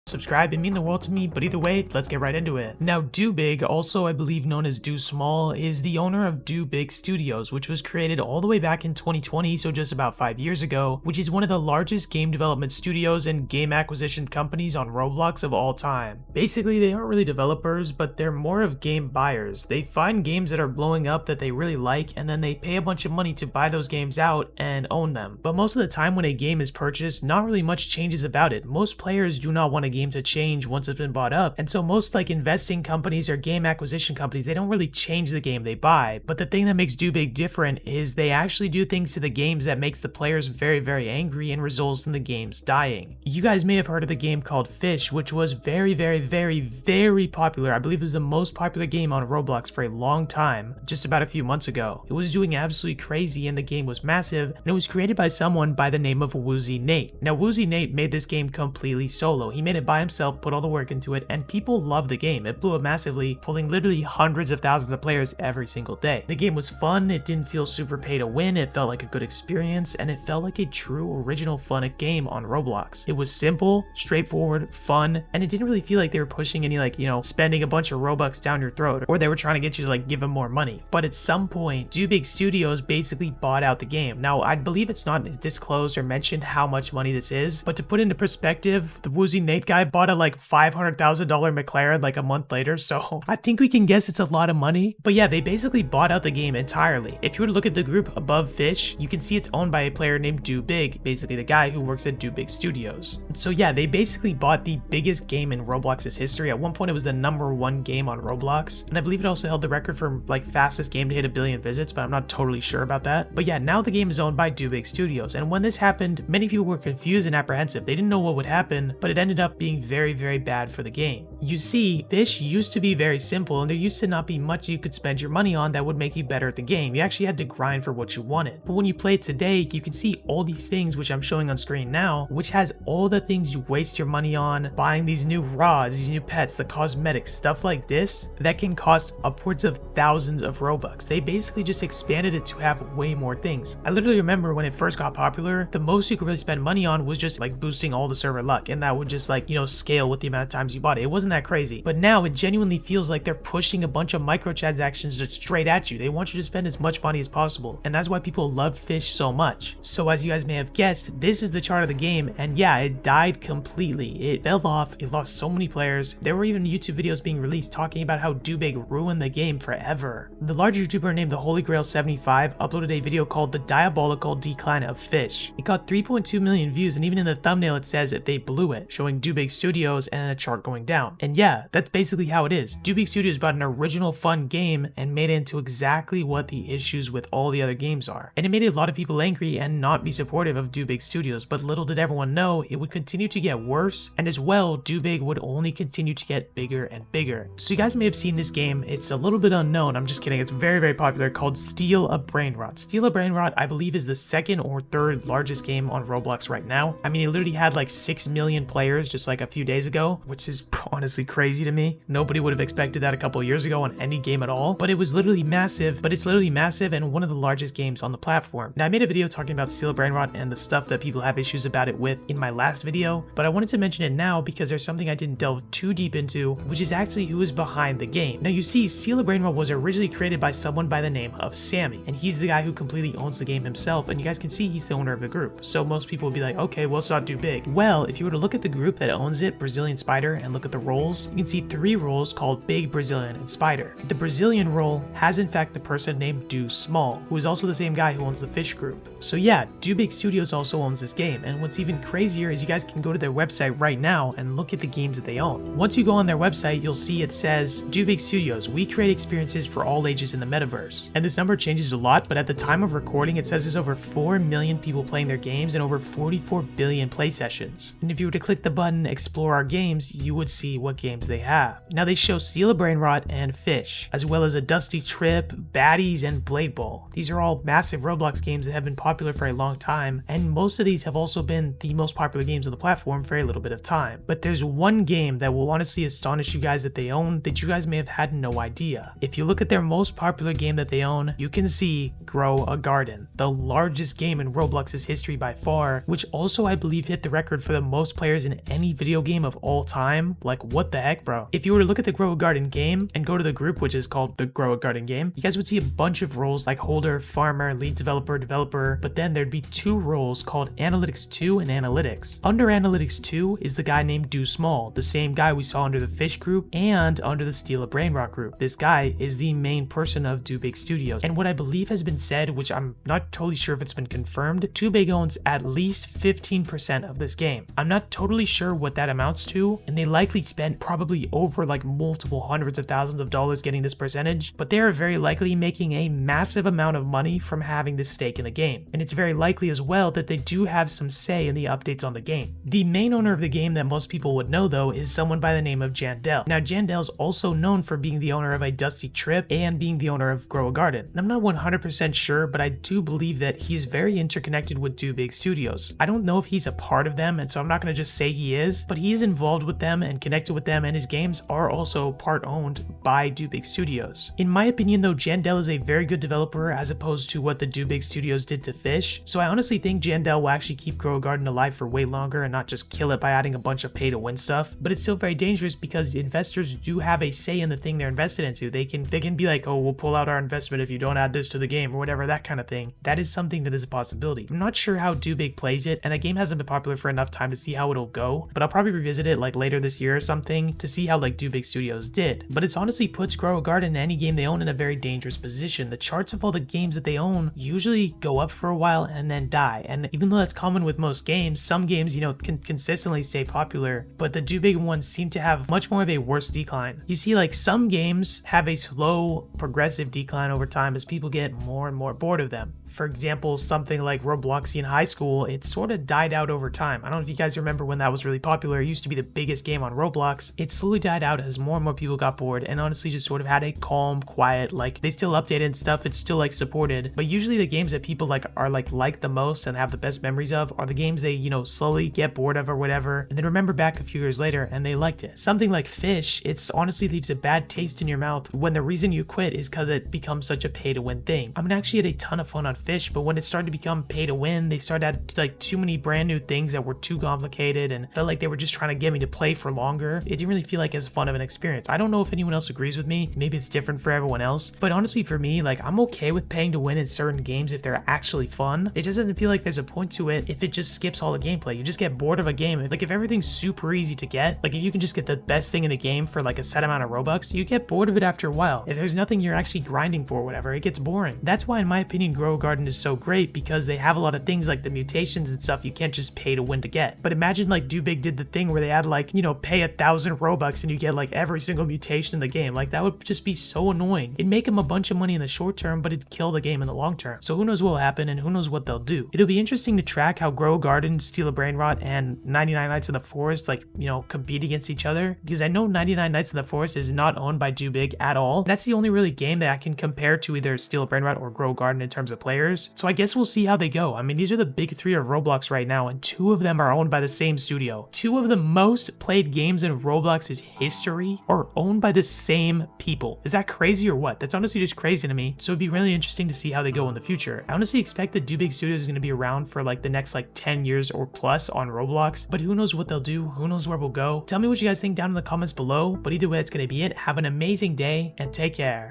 Subscribe, it mean the world to me, but either way, let's get right into it. Now, DoBig, also I believe known as Do Small, is the owner of DoBig Studios, which was created all the way back in 2020, so just about 5 years ago, which is one of the largest game development studios and game acquisition companies on Roblox of all time. Basically, they aren't really developers, but they're more of game buyers. They find games that are blowing up that they really like, and then they pay a bunch of money to buy those games out and own them. But most of the time when a game is purchased, not really much changes about it. Most players do not want a game to change once it's been bought up, and so most like investing companies or game acquisition companies, they don't really change the game they buy. But the thing that makes DoBig different is they actually do things to the games that makes the players very angry and results in the games dying. You guys may have heard of the game called Fish, which was very popular. I believe it was the most popular game on Roblox for a long time, just about a few months ago. It was doing absolutely crazy and the game was massive, and it was created by someone by the name of Woozy Nate. Now Woozy Nate made this game completely solo. He made it by himself, put all the work into it, and people loved the game. It blew up massively, pulling literally hundreds of thousands of players every single day. The game was fun, it didn't feel super pay to win, it felt like a good experience, and it felt like a true original fun game on Roblox. It was simple, straightforward, fun, and it didn't really feel like they were pushing any spending a bunch of Robux down your throat, or they were trying to get you to give them more money. But at some point, DoBig Studios basically bought out the game. Now, I believe it's not disclosed or mentioned how much money this is, but to put into perspective, the Woozy Nate guy bought a $500,000 McLaren a month later, so I think we can guess it's a lot of money. But yeah, they basically bought out the game entirely. If you were to look at the group above Fish, you can see it's owned by a player named DoBig, basically the guy who works at DoBig Studios. So yeah, they basically bought the biggest game in Roblox's history. At one point, it was the #1 game on Roblox, and I believe it also held the record for fastest game to hit 1 billion visits, but I'm not totally sure about that. But yeah, now the game is owned by DoBig Studios, and when this happened, many people were confused and apprehensive. They didn't know what would happen, but it ended up being very bad for the game. You see, Fish used to be very simple, and there used to not be much you could spend your money on that would make you better at the game. You actually had to grind for what you wanted. But when you play it today, you can see all these things which I'm showing on screen now, which has all the things you waste your money on, buying these new rods, these new pets, the cosmetics, stuff like this, that can cost upwards of thousands of Robux. They basically just expanded it to have way more things. I literally remember when it first got popular, the most you could really spend money on was just boosting all the server luck, and that would just scale with the amount of times you bought it. It wasn't that crazy. But now it genuinely feels like they're pushing a bunch of microtransactions just straight at you. They want you to spend as much money as possible, and that's why people love Fish so much. So as you guys may have guessed, this is the chart of the game, and yeah, it died completely. It fell off, it lost so many players. There were even YouTube videos being released talking about how DoBig ruined the game forever. The large YouTuber named the Holy Grail 75 uploaded a video called The Diabolical Decline of Fish. It got 3.2 million views, and even in the thumbnail it says that they blew it, showing DoBig Studios and a chart going down. And yeah, that's basically how it is. DoBig Studios bought an original fun game and made it into exactly what the issues with all the other games are. And it made a lot of people angry and not be supportive of DoBig Studios, but little did everyone know it would continue to get worse, and as well, DoBig would only continue to get bigger and bigger. So you guys may have seen this game. It's a little bit unknown, I'm just kidding. It's very popular, called Steal a Brainrot. Steal a Brainrot, I believe, is the second or third largest game on Roblox right now. I mean, it literally had 6 million players just a few days ago, which is honestly crazy to me. Nobody would have expected that a couple years ago on any game at all, but it was literally massive. But it's literally massive and one of the largest games on the platform. Now, I made a video talking about Steal a Brainrot and the stuff that people have issues about it with in my last video, but I wanted to mention it now because there's something I didn't delve too deep into, which is actually who is behind the game. Now, you see, Steal a Brainrot was originally created by someone by the name of Sammy, and he's the guy who completely owns the game himself, and you guys can see he's the owner of the group. So most people would be like, okay, well, it's not DoBig. Well, if you were to look at the group that owns it, Brazilian Spider, and look at the roles, you can see 3 roles called Big, Brazilian, and Spider. The Brazilian role has in fact the person named Do Small, who is also the same guy who owns the Fish group. So yeah, DoBig Studios also owns this game, and what's even crazier is you guys can go to their website right now and look at the games that they own. Once you go on their website, you'll see it says, DoBig Studios, we create experiences for all ages in the metaverse. And this number changes a lot, but at the time of recording, it says there's over 4 million people playing their games and over 44 billion play sessions. And if you were to click the button, explore our games, you would see what games they have. Now they show Steal a Brainrot and Fish, as well as a Dusty Trip, Baddies, and Blade Ball. These are all massive Roblox games that have been popular for a long time, and most of these have also been the most popular games on the platform for a little bit of time. But there's one game that will honestly astonish you guys that they own that you guys may have had no idea. If you look at their most popular game that they own, you can see Grow a Garden, the largest game in Roblox's history by far, which also I believe hit the record for the most players in any video game of all time. Like, what the heck, bro? If you were to look at the Grow a Garden game and go to the group, which is called the Grow a Garden game, you guys would see a bunch of roles like holder, farmer, lead developer, developer, but then there'd be two roles called Analytics 2 and Analytics. Under Analytics 2 is the guy named Do Small, the same guy we saw under the Fish group and under the Steal a Brainrot group. This guy is the main person of DoBig Studios, and what I believe has been said, which I'm not totally sure if it's been confirmed, DoBig owns at least 15% of this game. I'm not totally sure what that amounts to, and they likely spent probably over like multiple hundreds of thousands of dollars getting this percentage, but they are very likely making a massive amount of money from having this stake in the game, and it's very likely as well that they do have some say in the updates on the game. The main owner of the game that most people would know though is someone by the name of Jandel. Now Jandel's also known for being the owner of A Dusty Trip and being the owner of Grow a Garden. And I'm not 100% sure, but I do believe that he's very interconnected with DoBig Studios. I don't know if he's a part of them, and so I'm not going to just say he is, but he is involved with them and connected with them, and his games are also part owned by DoBig Studios. In my opinion though, Jandel is a very good developer as opposed to what the DoBig Studios did to Fish, so I honestly think Jandel will actually keep Grow a Garden alive for way longer and not just kill it by adding a bunch of pay to win stuff. But it's still very dangerous because investors do have a say in the thing they're invested into. They can be like, oh, we'll pull out our investment if you don't add this to the game or whatever, that kind of thing. That is something that is a possibility. I'm not sure how DoBig plays it, and the game hasn't been popular for enough time to see how it'll go, but I'll probably revisit it like later this year or something to see how like DoBig Studios did. But it's honestly puts Grow a Garden and any game they own in a very dangerous position. The charts of all the games that they own usually go up for a while and then die, and even though that's common with most games, some games, you know, can consistently stay popular, but the DoBig ones seem to have much more of a worse decline. You see, like, some games have a slow progressive decline over time as people get more and more bored of them. For example, something like Roblox in high school, it sort of died out over time. I don't know if you guys remember when that was really popular. It used to be the biggest game on Roblox. It slowly died out as more and more people got bored and honestly just sort of had a calm, quiet, like, they still updated stuff, it's still like supported, but usually the games that people are like the most and have the best memories of are the games they, you know, slowly get bored of or whatever, and then remember back a few years later and they liked it. Something like Fish, it's honestly leaves a bad taste in your mouth when the reason you quit is because it becomes such a pay to win thing. I mean, I actually had a ton of fun on Fish, but when it started to become pay to win, they started to add like too many brand new things that were too complicated and felt like they were just trying to get me to play for longer. It didn't really feel like as fun of an experience. I don't know if anyone else agrees with me. Maybe it's different for everyone else, but honestly for me, like, I'm okay with paying to win in certain games if they're actually fun. It just doesn't feel like there's a point to it if it just skips all the gameplay. You just get bored of a game. Like, if everything's super easy to get, like if you can just get the best thing in the game for like a set amount of Robux, you get bored of it after a while. If there's nothing you're actually grinding for or whatever, it gets boring. That's why in my opinion Grow a Garden is so great, because they have a lot of things like the mutations and stuff you can't just pay to win to get. But imagine like DoBig did the thing where they had like, you know, pay 1,000 Robux and you get like every single mutation in the game. Like, that would just be so annoying. It'd make them a bunch of money in the short term, but it'd kill the game in the long term. So who knows what will happen and who knows what they'll do. It'll be interesting to track how Grow a Garden, Steal a Brainrot, and 99 Nights in the Forest, like, you know, compete against each other, because I know 99 Nights in the Forest is not owned by DoBig at all. That's the only really game that I can compare to either Steal a Brainrot or Grow a Garden in terms of players. So I guess we'll see how they go. I mean, these are the big three of Roblox right now, and two of them are owned by the same studio. Two of the most played games in Roblox's history are owned by the same people. Is that crazy or what? That's honestly just crazy to me. So it'd be really interesting to see how they go in the future. I honestly expect that DoBig Studios is going to be around for like the next like 10 years or plus on Roblox, but who knows what they'll do? Who knows where we'll go? Tell me what you guys think down in the comments below, but either way, it's going to be it. Have an amazing day and take care.